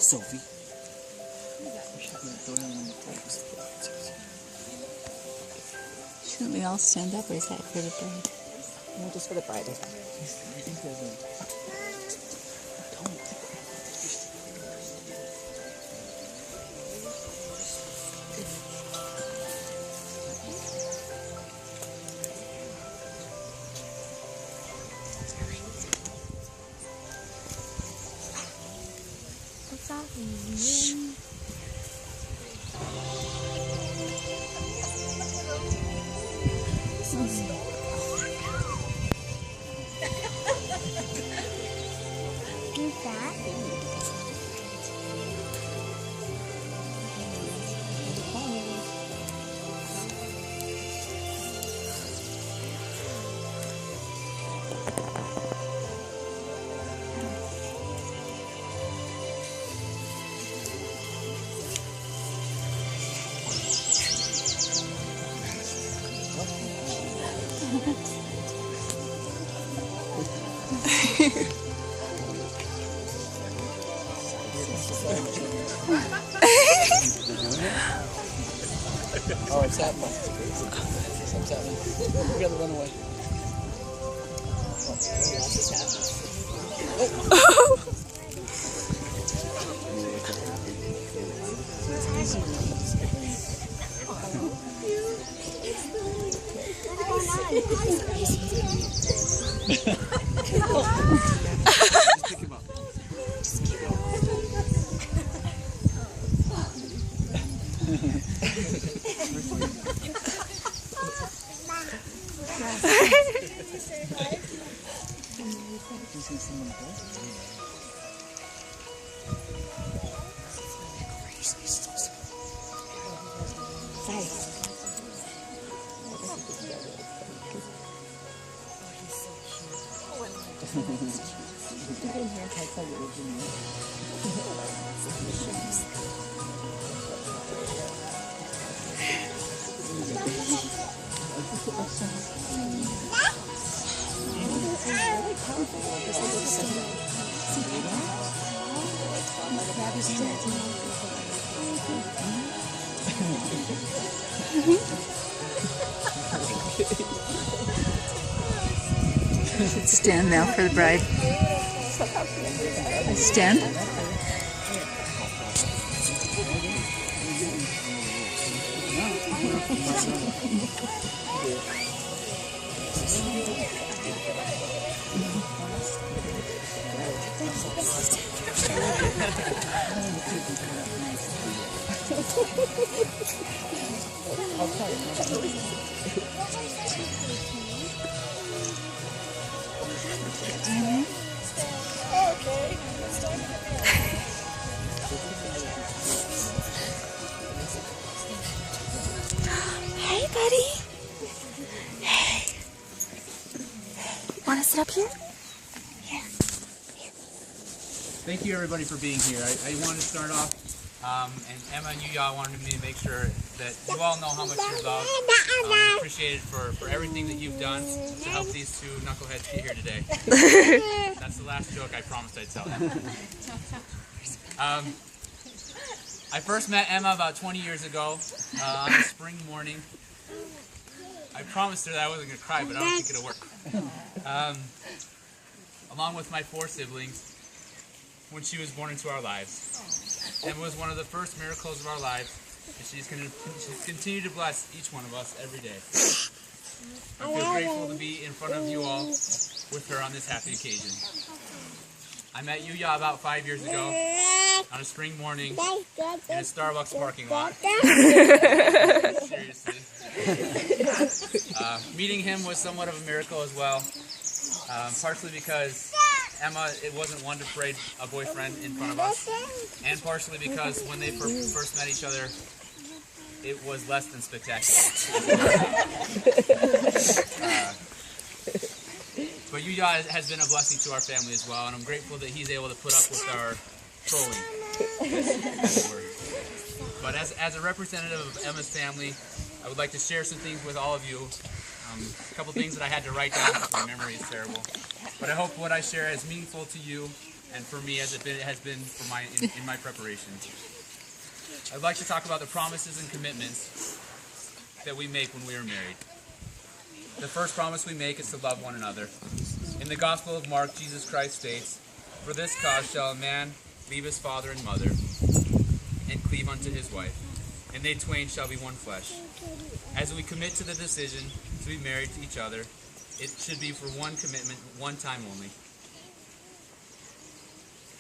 Sophie. Shouldn't we all stand up, or is that for the bride? No, just for the bride. What's that? Who's that? Oh, it's happening. It's happening. We gotta run away. Oh, watch this happen. Just pick him up. Stand now for the bride. Stand. Hey, buddy. Hey. Want to sit up here? Thank you everybody for being here. I wanted to start off, and Emma and Yuya wanted me to make sure that you all know how much you're loved. Appreciated for everything that you've done to help these two knuckleheads be here today. That's the last joke I promised I'd tell them. I first met Emma about 20 years ago on a spring morning. I promised her that I wasn't going to cry, but I don't think it'll work. Along with my 4 siblings, when she was born into our lives. Emma was one of the first miracles of our lives, and she's continued to bless each one of us every day. I feel grateful to be in front of you all with her on this happy occasion. I met Yuya about 5 years ago on a spring morning in a Starbucks parking lot. Seriously. Meeting him was somewhat of a miracle as well, partially because Emma wasn't one to parade a boyfriend in front of us, and partially because when they first met each other, it was less than spectacular. But Yuya has been a blessing to our family as well, and I'm grateful that he's able to put up with our trolling. But as a representative of Emma's family, I would like to share some things with all of you. A couple things that I had to write down because my memory is terrible. But I hope what I share is meaningful to you and for me as it has been for in my preparation. I'd like to talk about the promises and commitments that we make when we are married. The first promise we make is to love one another. In the Gospel of Mark, Jesus Christ states, "For this cause shall a man leave his father and mother, and cleave unto his wife, and they twain shall be one flesh." As we commit to the decision to be married to each other, it should be for one commitment, one time only.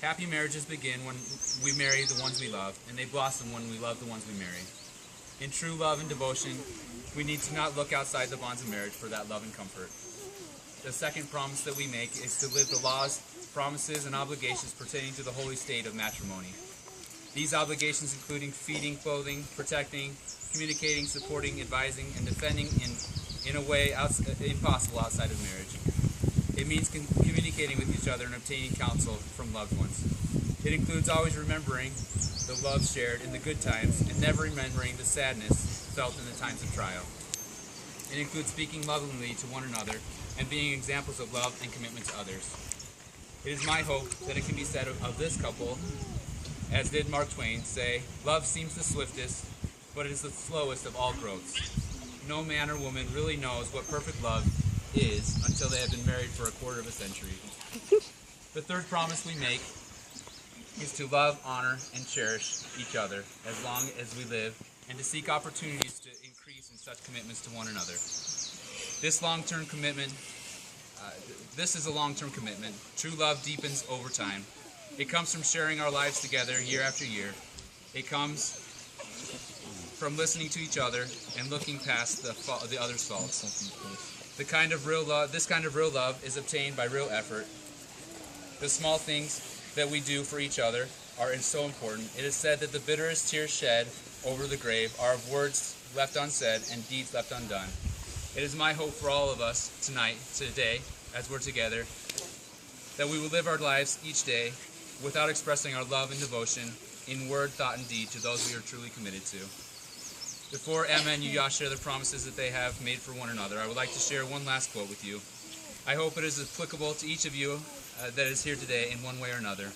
Happy marriages begin when we marry the ones we love, and they blossom when we love the ones we marry. In true love and devotion, we need to not look outside the bonds of marriage for that love and comfort. The second promise that we make is to live the laws, promises, and obligations pertaining to the holy state of matrimony. These obligations including feeding, clothing, protecting, communicating, supporting, advising, and defending in a way impossible outside of marriage. It means communicating with each other and obtaining counsel from loved ones. It includes always remembering the love shared in the good times and never remembering the sadness felt in the times of trial. It includes speaking lovingly to one another and being examples of love and commitment to others. It is my hope that it can be said of this couple, as did Mark Twain, say, "Love seems the swiftest, but it is the slowest of all growths." No man or woman really knows what perfect love is until they have been married for a quarter of a century. The third promise we make is to love, honor, and cherish each other as long as we live, and to seek opportunities to increase in such commitments to one another. This is a long-term commitment. True love deepens over time. It comes from sharing our lives together year after year. It comes from listening to each other and looking past the other's faults. This kind of real love is obtained by real effort. The small things that we do for each other are so important. It is said that the bitterest tears shed over the grave are of words left unsaid and deeds left undone. It is my hope for all of us today, as we're together, that we will live our lives each day without expressing our love and devotion in word, thought, and deed to those we are truly committed to. Before Emma and Yuya share the promises that they have made for one another, I would like to share one last quote with you. I hope it is applicable to each of you that is here today in one way or another.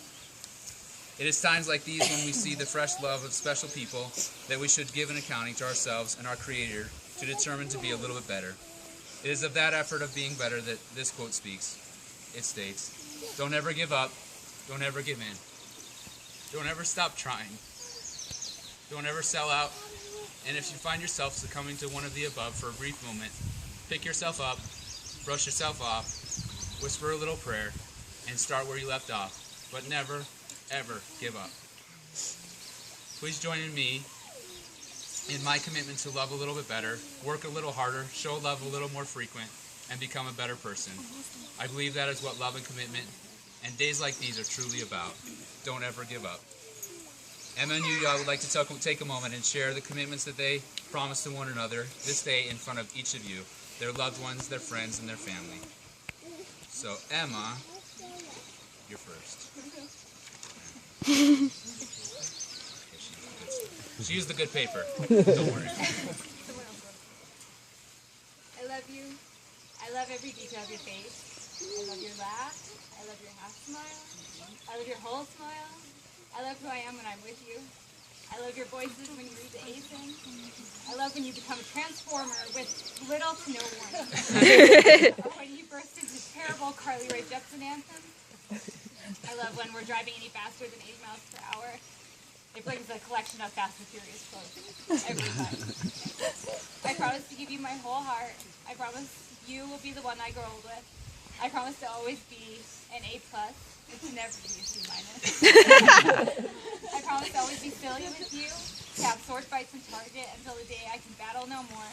It is times like these when we see the fresh love of special people that we should give an accounting to ourselves and our Creator to determine to be a little bit better. It is of that effort of being better that this quote speaks. It states, "Don't ever give up. Don't ever give in. Don't ever stop trying. Don't ever sell out. And if you find yourself succumbing to one of the above for a brief moment, pick yourself up, brush yourself off, whisper a little prayer, and start where you left off. But never, ever give up." Please join in me in my commitment to love a little bit better, work a little harder, show love a little more frequent, and become a better person. I believe that is what love and commitment and days like these are truly about. Don't ever give up. Emma and Yuya would like to take a moment and share the commitments that they promise to one another this day in front of each of you, their loved ones, their friends, and their family. So, Emma, you're first. She used the good paper. Don't worry. I love you. I love every detail of your face. I love your laugh. I love your half smile. I love your whole smile. I love who I am when I'm with you. I love your voices when you read the ASIN. I love when you become a transformer with little to no warning. Or when you burst into terrible Carly Rae Jepsen anthems. I love when we're driving any faster than 80 miles per hour. It brings a collection of Fast and Furious clothes every time. I promise to give you my whole heart. I promise you will be the one I grow old with. I promise to always be an A+, and to never be a C-. I promise to always be silly with you, to have sword fights in Target until the day I can battle no more.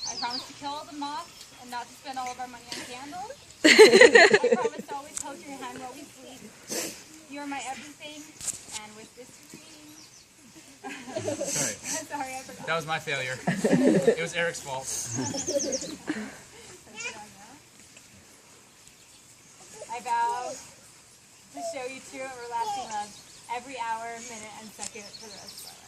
I promise to kill all the moths and not to spend all of our money on candles. I promise to always hold your hand while we sleep. You are my everything, and with this ring... Sorry, I forgot. That was my failure. It was Eric's fault. I vow to show you true everlasting love every hour, minute, and second for the rest of our life.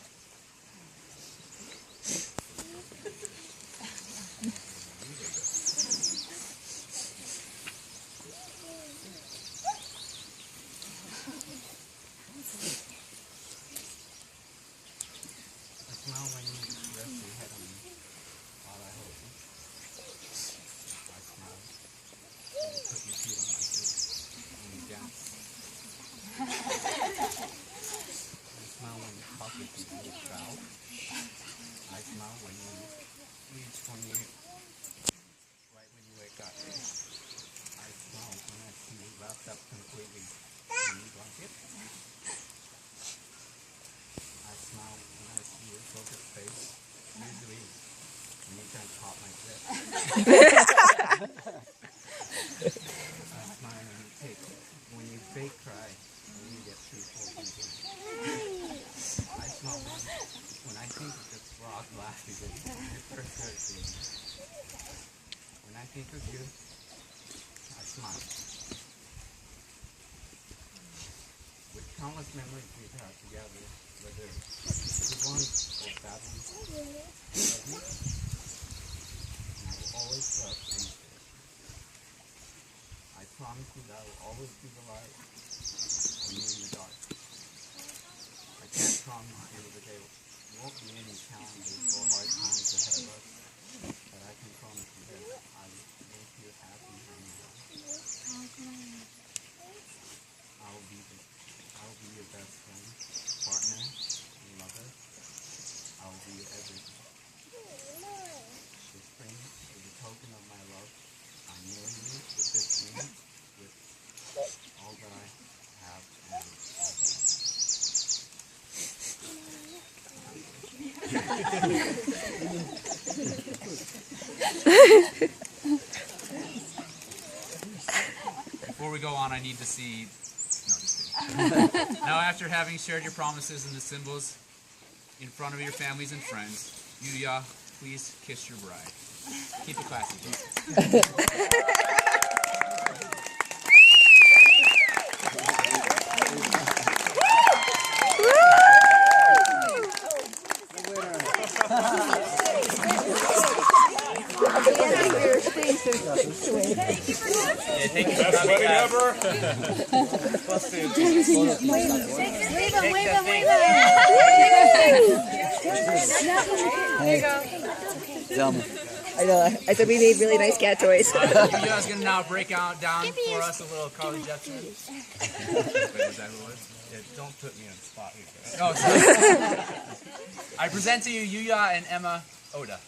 smile when you rest your head on me while I hold you. I smile when you put your feet on my feet when you dance. I smile when you talk with me when you bow. I smile when you reach when you right when you wake up. I smile when I see you wrapped up completely in your blanket. I smile when I see your focused face, usually when you try to pop my clip. I smile when you fake cry when you get too full thinking. I smile when I think of the frog laughing when you first heard me. When I think of you, I smile. With countless memories we've had together, whether good ones or bad ones, I love you, and I will always love and cherish you. I promise you that I will always be the light when you're in the dark. I can't promise you that there won't be any challenges or hard times ahead of us, but I can promise you that I will make you happy and well. I will be your best friend, partner, and lover. I will be your everything. This ring is a token of my love. I marry you with this ring, with all that I have and all that I Before we go on, I need to see. No, just kidding. Now, after having shared your promises and the symbols in front of your families and friends, Yuya, please kiss your bride. Keep it classy, please. Yeah, thank you for Best coming, wedding guys. ever. I know. I said we made really nice cat toys. Yuya's going to now break down for us a little Carly Jepsen. Wait, was that who it was? Yeah, don't put me on the spot here. Oh, sorry. I present to you Yuya and Emma Oda.